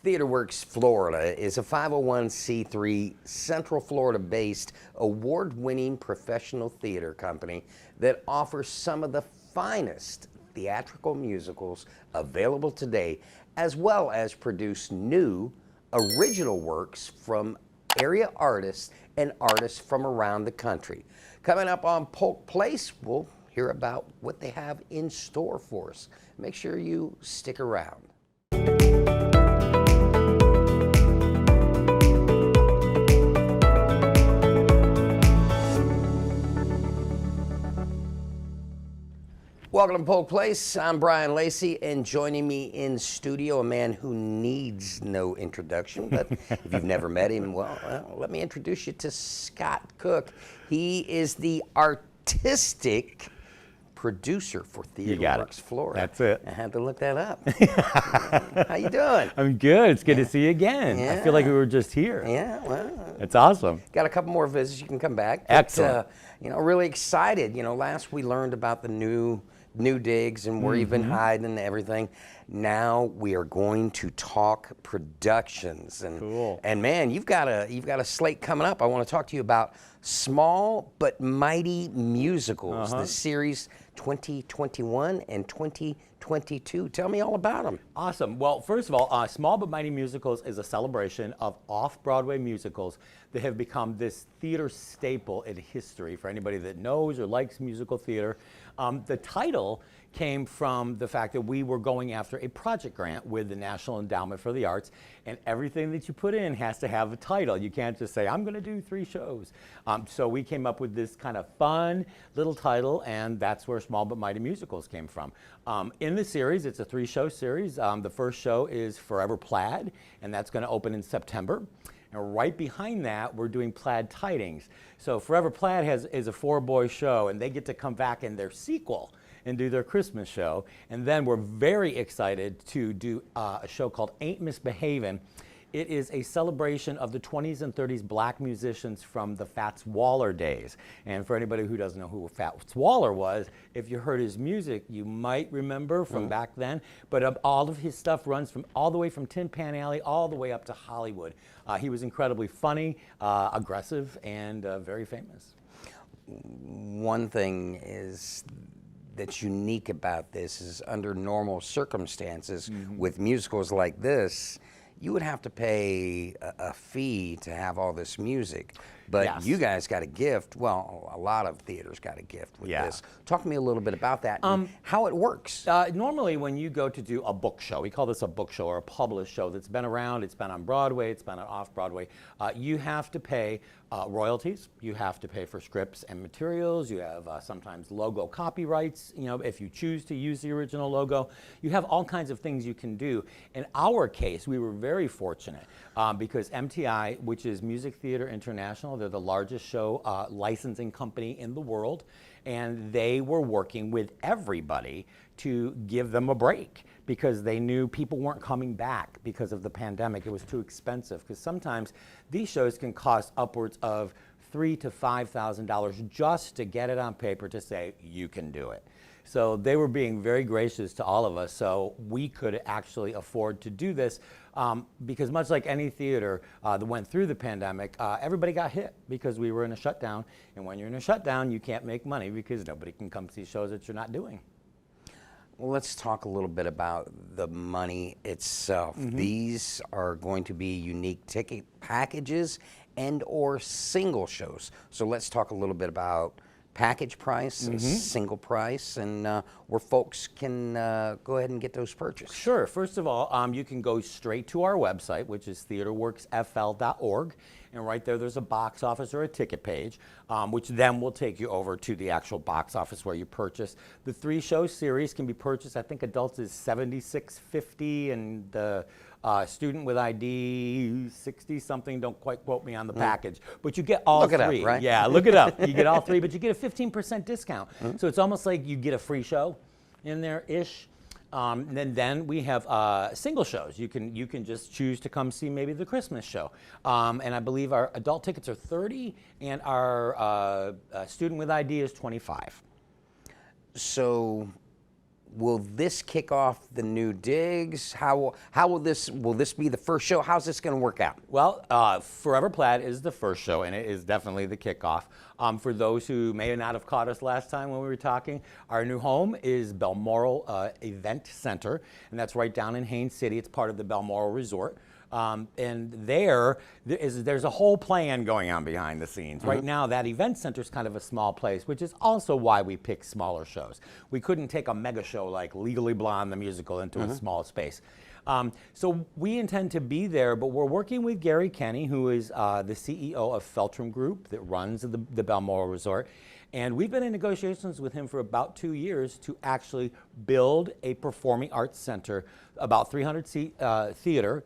TheatreWorks Florida is a 501c3 Central Florida-based award-winning professional theater company that offers some of the finest theatrical musicals available today, as well as produce new original works from area artists and artists from around the country. Coming up on Polk Place, we'll hear about what they have in store for us. Make sure you stick around. Welcome to Polk Place. I'm Brian Lacey, and joining me in studio, a man who needs no introduction, but if you've never met him, well, let me introduce you to Scott Cook. He is the artistic producer for TheatreWorks Florida. That's it. I had to look that up. How you doing? I'm good. It's good to see you again. Yeah. I feel like we were just here. Yeah, well. It's awesome. Got a couple more visits. You can come back. Excellent. But, really excited. Last we learned about the new digs and where you've been hiding and everything. Now we are going to talk productions. And, cool. And man, you've got a slate coming up. I want to talk to you about Small but Mighty Musicals, the series 2021 and 2022. Tell me all about them. Awesome. Well, first of all, Small but Mighty Musicals is a celebration of off-Broadway musicals that have become this theater staple in history for anybody that knows or likes musical theater. The title came from the fact that we were going after a project grant with the National Endowment for the Arts, and everything that you put in has to have a title. You can't just say, I'm going to do 3 shows. So we came up with this kind of fun little title, and that's where Small but Mighty Musicals came from. In the series, it's a 3-show series. The first show is Forever Plaid, and that's going to open in September. And right behind that, we're doing Plaid Tidings. So Forever Plaid is a 4-boy show, and they get to come back in their sequel and do their Christmas show. And then we're very excited to do a show called Ain't Misbehavin'. It is a celebration of the 20s and 30s black musicians from the Fats Waller days. And for anybody who doesn't know who Fats Waller was, if you heard his music, you might remember from back then. But all of his stuff runs from all the way from Tin Pan Alley all the way up to Hollywood. He was incredibly funny, aggressive, and very famous. One thing that's unique about this is under normal circumstances with musicals like this, you would have to pay a fee to have all this music. But you guys got a gift. Well, a lot of theaters got a gift with this. Talk to me a little bit about that and how it works. Normally when you go to do a book show, we call this a book show or a published show that's been around, it's been on Broadway, it's been on off-Broadway, you have to pay royalties, you have to pay for scripts and materials, you have sometimes logo copyrights, if you choose to use the original logo. You have all kinds of things you can do. In our case, we were very fortunate because MTI, which is Music Theater International, they're the largest show licensing company in the world, and they were working with everybody to give them a break because they knew people weren't coming back because of the pandemic. It was too expensive, because sometimes these shows can cost upwards of $3,000 to $5,000 just to get it on paper to say you can do it. So they were being very gracious to all of us, so we could actually afford to do this because much like any theater that went through the pandemic, everybody got hit because we were in a shutdown, and when you're in a shutdown, you can't make money because nobody can come see shows that you're not doing. Well, let's talk a little bit about the money itself. These are going to be unique ticket packages and or single shows. So let's talk a little bit about package price, single price, and where folks can go ahead and get those purchased. Sure. First of all, you can go straight to our website, which is TheatreWorksFL.org, and right there's a box office or a ticket page, which then will take you over to the actual box office where you purchase. The 3-show series can be purchased. I think adults is $76.50, and the student with ID 60 something, don't quite quote me on the package, but you get all 3. Look it up, right? Yeah, look it up. You get all 3, but you get a 15% discount. So it's almost like you get a free show in there-ish. And then we have single shows. You can just choose to come see maybe the Christmas show. And I believe our adult tickets are $30, and our student with ID is $25. So Will this kick off the new digs? How will this be the first show? How's this going to work out? Well, Forever Plaid is the first show, and it is definitely the kickoff. For those who may not have caught us last time when we were talking, our new home is Balmoral Event Center, and that's right down in Haines City. It's part of the Balmoral Resort. And there's a whole plan going on behind the scenes. Right now, that event center is kind of a small place, which is also why we pick smaller shows. We couldn't take a mega show like Legally Blonde, the musical, into a small space. So we intend to be there, but we're working with Gary Kenny, who is the CEO of Feltram Group that runs the Balmoral Resort. And we've been in negotiations with him for about 2 years to actually build a performing arts center, about 300-seat theater,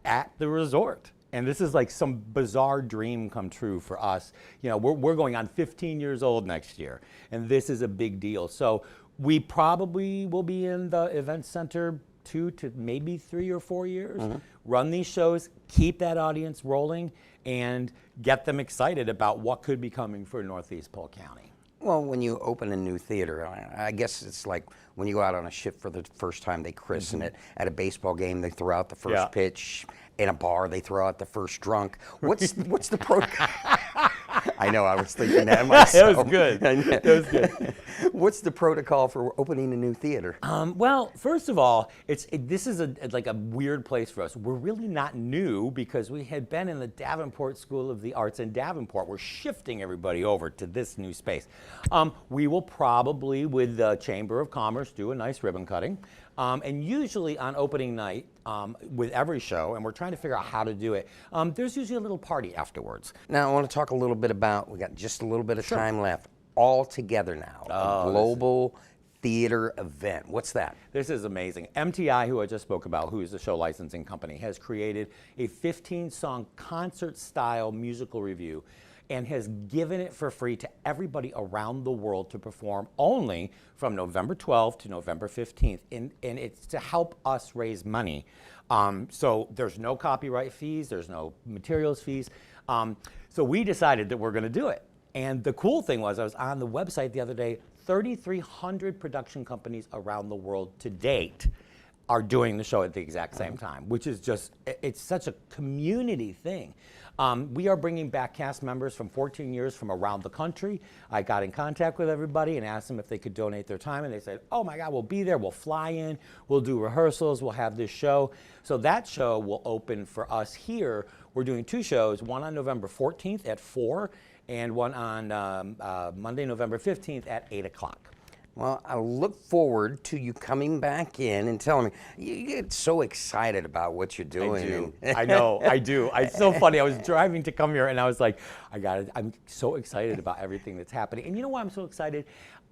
at the resort. And this is like some bizarre dream come true for us. You know, we're going on 15 years old next year, and this is a big deal. So we probably will be in the event center 2 to maybe 3 or 4 years, run these shows, keep that audience rolling, and get them excited about what could be coming for Northeast Polk County. Well, when you open a new theater, I guess it's like when you go out on a ship for the first time, they christen it. At a baseball game, they throw out the first pitch. In a bar, they throw out the first drunk. What's the protocol? I know, I was thinking that myself. It was good. It was good. What's the protocol for opening a new theater? Well, first of all, this is like a weird place for us. We're really not new because we had been in the Davenport School of the Arts in Davenport. We're shifting everybody over to this new space. We will probably, with the Chamber of Commerce, do a nice ribbon cutting. And usually on opening night, with every show, and we're trying to figure out how to do it, there's usually a little party afterwards. Now, I want to talk a little bit about, we got just a little bit of time left, All Together Now, a global theater event. What's that? This is amazing. MTI, who I just spoke about, who is the show licensing company, has created a 15-song concert-style musical review and has given it for free to everybody around the world to perform only from November 12th to November 15th. And it's to help us raise money. So there's no copyright fees, there's no materials fees. So we decided that we're going to do it. And the cool thing was, I was on the website the other day, 3,300 production companies around the world to date are doing the show at the exact same time, which is just, it's such a community thing. We are bringing back cast members from 14 years from around the country. I got in contact with everybody and asked them if they could donate their time, and they said, oh my God, we'll be there, we'll fly in, we'll do rehearsals, we'll have this show. So that show will open for us here. We're doing 2 shows, one on November 14th at 4, and one on Monday, November 15th at 8 o'clock. Well, I look forward to you coming back in and telling me. You get so excited about what you're doing. I do. I know, I do. It's so funny. I was driving to come here and I was like, I'm so excited about everything that's happening. And you know why I'm so excited?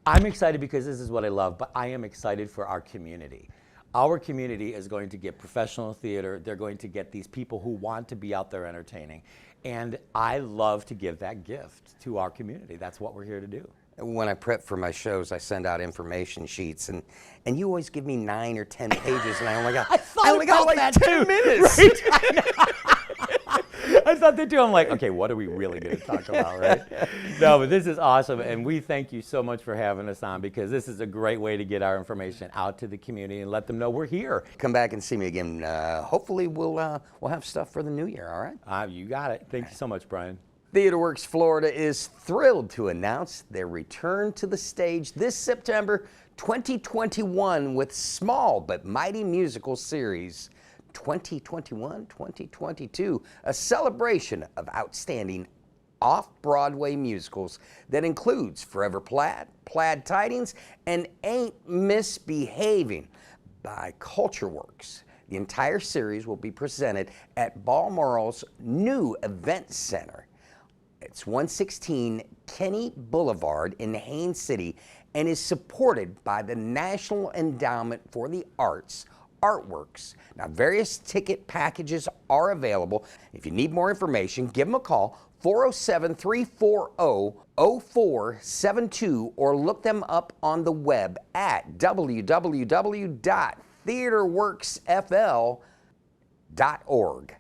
I'm excited because this is what I love, but I am excited for our community. Our community is going to get professional theater. They're going to get these people who want to be out there entertaining. And I love to give that gift to our community. That's what we're here to do. When I prep for my shows, I send out information sheets, and you always give me 9 or 10 pages, and I only got like 10 minutes. Right? I thought that too. I'm like, okay, what are we really going to talk about, right? No, but this is awesome, and we thank you so much for having us on, because this is a great way to get our information out to the community and let them know we're here. Come back and see me again. Hopefully, we'll have stuff for the new year. All right? You got it. Thank you so much, Brian. TheatreWorks Florida is thrilled to announce their return to the stage this September 2021 with small but mighty musical series 2021-2022, a celebration of outstanding off-Broadway musicals that includes Forever Plaid, Plaid Tidings, and Ain't Misbehaving by TheatreWorks. The entire series will be presented at Balmoral's new event center. It's 116 Kenny Boulevard in Haines City and is supported by the National Endowment for the Arts, TheatreWorks. Now, various ticket packages are available. If you need more information, give them a call, 407-340-0472, or look them up on the web at www.theatreworksfl.org.